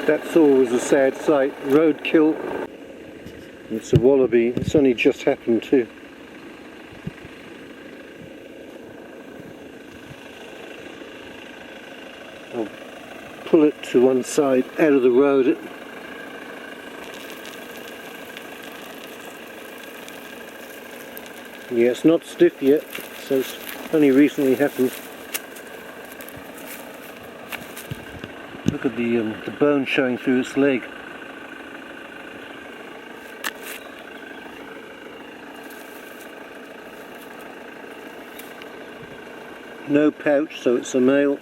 That's always a sad sight. Roadkill. It's a wallaby. It's only just happened too. I'll pull it to one side out of the road. Yeah, it's not stiff yet, so it's only recently happened. Look at the bone showing through its leg. No pouch, so it's a male.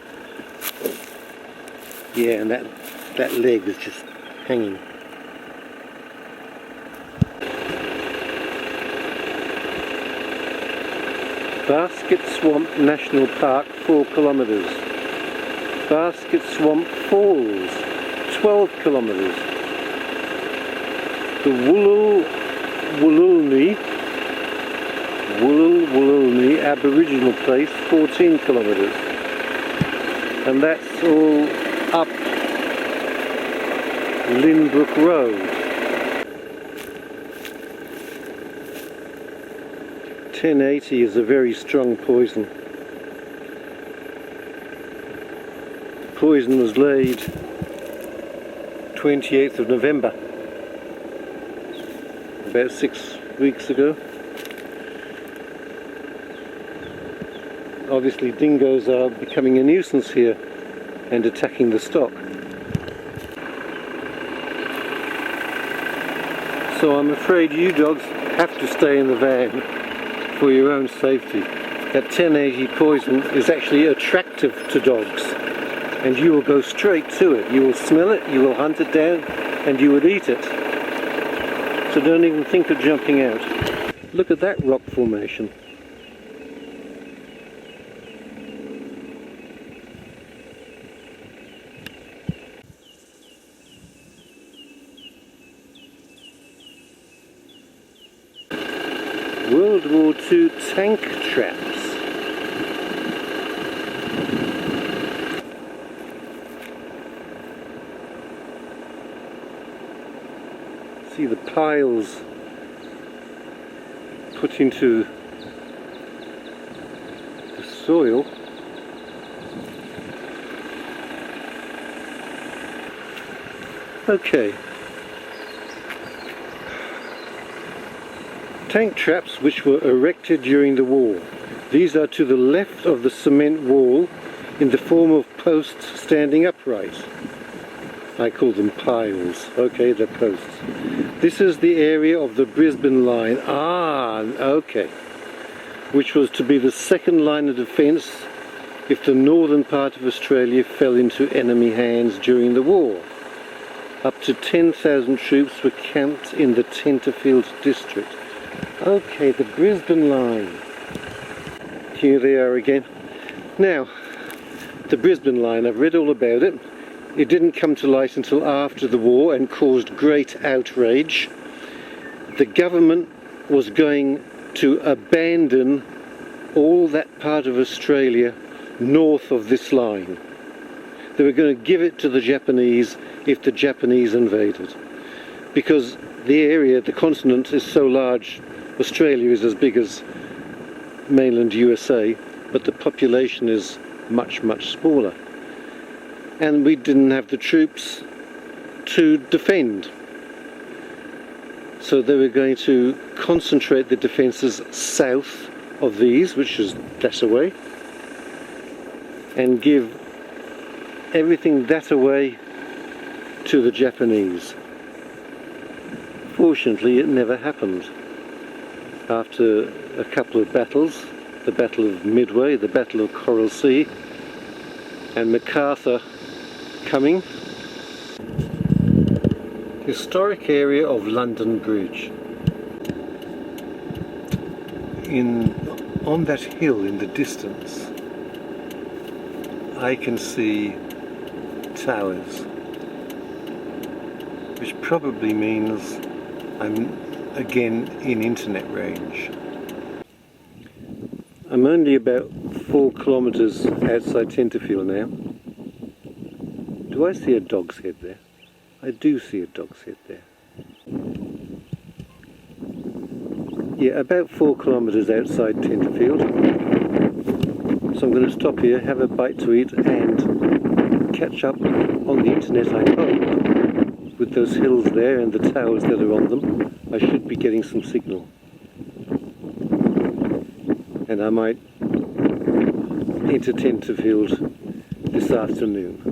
Yeah, and that leg is just hanging. Basket Swamp National Park, 4 kilometres. Basket Swamp Falls, 12 kilometres. The Woolulni Aboriginal Place, 14 kilometres. And that's all up Lynbrook Road. 1080 is a very strong poison. Poison was laid 28th of November, about 6 weeks ago. Obviously dingoes are becoming a nuisance here and attacking the stock. So I'm afraid you dogs have to stay in the van for your own safety. That 1080 poison is actually attractive to dogs, and you will go straight to it. You will smell it, you will hunt it down, and you will eat it. So don't even think of jumping out. Look at that rock formation. World War II tank traps. See the piles put into the soil. Okay. Tank traps which were erected during the war. These are to the left of the cement wall in the form of posts standing upright. I call them piles. Okay, they're posts. This is the area of the Brisbane line. Ah, okay. Which was to be the second line of defence if the northern part of Australia fell into enemy hands during the war. Up to 10,000 troops were camped in the Tenterfield district. Okay, the Brisbane line. Here they are again. Now, the Brisbane line, I've read all about it. It didn't come to light until after the war and caused great outrage. The government was going to abandon all that part of Australia north of this line. They were going to give it to the Japanese if the Japanese invaded. Because the area, the continent, is so large. Australia is as big as mainland USA, but the population is much, much smaller. And we didn't have the troops to defend. So they were going to concentrate the defences south of these, which is that away, and give everything that away to the Japanese. Fortunately, it never happened. After a couple of battles, the Battle of Midway, the Battle of Coral Sea, and MacArthur coming. Historic area of London Bridge. On that hill in the distance, I can see towers, which probably means I'm again in internet range. I'm only about 4 kilometres outside Tenterfield now. Do I see a dog's head there? I do see a dog's head there. Yeah, about 4 kilometres outside Tenterfield. So I'm going to stop here, have a bite to eat and catch up on the internet, I hope. With those hills there and the towers that are on them, I should be getting some signal. And I might enter Tenterfield this afternoon.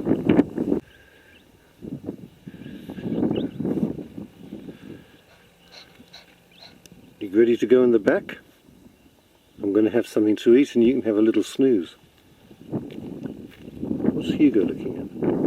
You ready to go in the back? I'm going to have something to eat and you can have a little snooze. What's Hugo looking at?